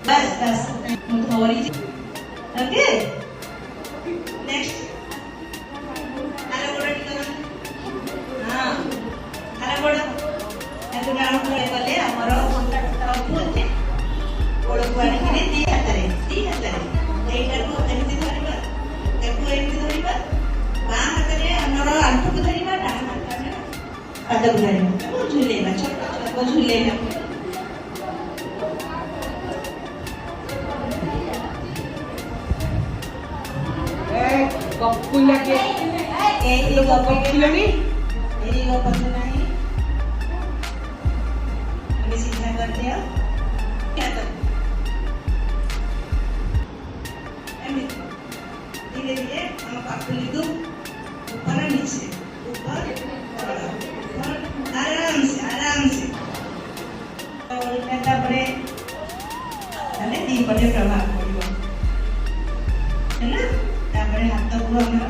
बस बस थोड़ी ओके नेक्स्ट हाथ गोड़ टिके हां हाथ गोड़ एतु राउंड गले हमर घंटा टप होते गोड़ को आनी दी हाथ रे एटा को एमती धरिबा एकु एमती धरिबा बा हाथ रे हमर आंठू को धरिबा डान हाथ रे पाद को धरिबा को झुलेबा छोटा छोटा को झुलेबा कपुला के ए लोग कपिलनी ए लोग पसंद नहीं अभी सीधा कर दिया क्या कर धीरे धीरे हम कपिल को ऊपर नीचे ऊपर आराम से और कहता पड़े अरे दी पड़े प्रभाव पड़ेगा है ना तापरे हाथ को हमरा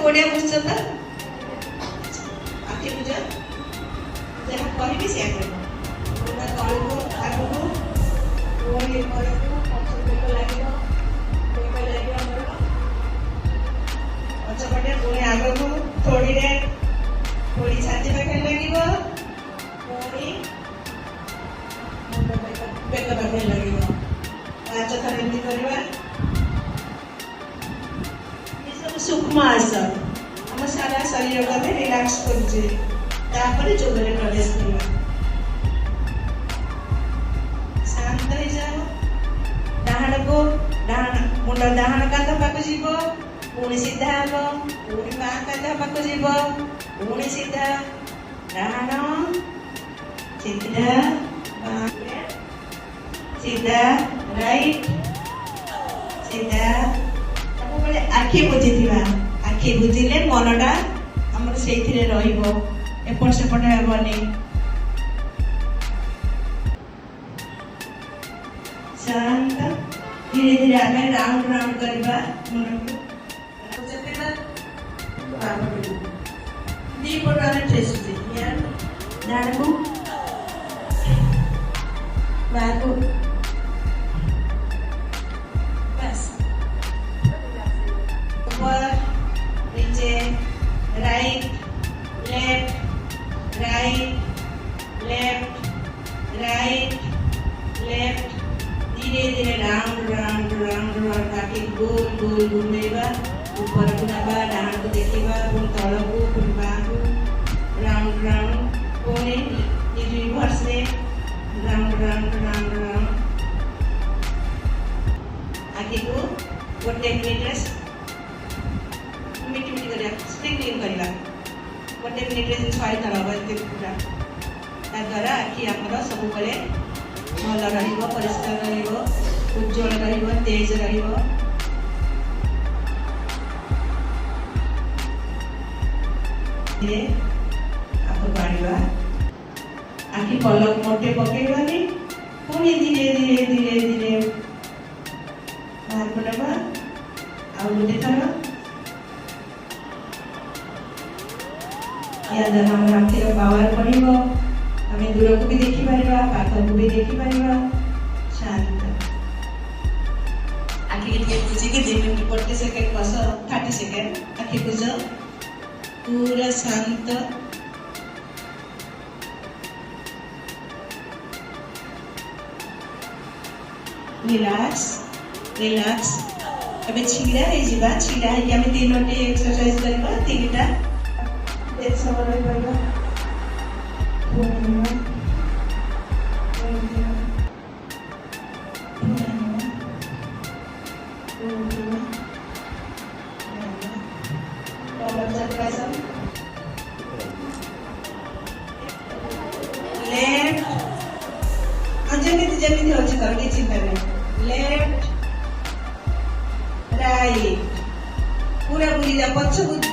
ओडिया पुस्तक आखि पूजा जहाँ कहीं भी शेयर करो ना तल को आगु को ओडी पर को पक्ष को लागियो को लागियो हमर अच्छा बटे पुणी आगु को थोड़ी रे थोड़ी छाती पाखे लागियो थोड़ी मुंड पेट पाखे लागियो पांच थर एमती करबा सूक्ष्म आसन हम सारा शरीर को रिलैक्स करजे तापर जोगरे प्रवेश करबा शांत हो जाओ डाहण को डाहण मुंड डाहण कांध पाक जीवो पुणी सीधा हबो पुणी बा कांध पाक जीवो पुणी सीधा डाहण सीधा बा सीधा राइट सीधा आखि बुझीथिबा आखि बुझिले मनटा हमर सेथिरे रहिबो एपट सेपट हेबनी शांत धीरे धीरे आगे राउंड राउंड करबा मनटू चकेबा बाबू दी पटाने ठेसुची यार डाडू बाबू ऊपर नीचे राइट लेफ्ट लेफ्ट धीरे धीरे राउंड राउंड राउंड राउंड ताकि गोल गोल घूमेबा ऊपर घुमाबा डान को देखिबा पुन तल को पुन बाहु राउंड राउंड पुनी ये रिवर्स रे राउंड राउंड राउंड राउंड आगे को गोटे मिनिट मिटी मिटी करिया स्प्रिंगलिंग करिया गोटे मिनिट रे 6 थर हबा एते पूरा ता द्वारा आखि हमर सब बेले भल रहिबो परिष्कार रहिबो उज्जवल रहिबो तेज रहिबो ये आपको बाड़ीबा आखि पलक मोटे पकेइबानी पुणी धीरे धीरे धीरे धीरे बाहर करबा आ गोटे थर या द्वारा हम आखिर पावर पड़िबो हमें दूर को भी देखि पारिबा पाख को भी देखि पारिबा शांत आखि के बुझी के 2 मिनिट 40 सेकंड बस 30 सेकंड आखि बुझ पूरा शांत रिलैक्स अबे छिड़ा है जीवा छिड़ा है हमें 3 मिनट एक्सरसाइज करबा 3टा एक समय रही पाएगा जमीन होची कर के चिंता नहीं लेफ्ट राइट पूरा बुझी जा पछ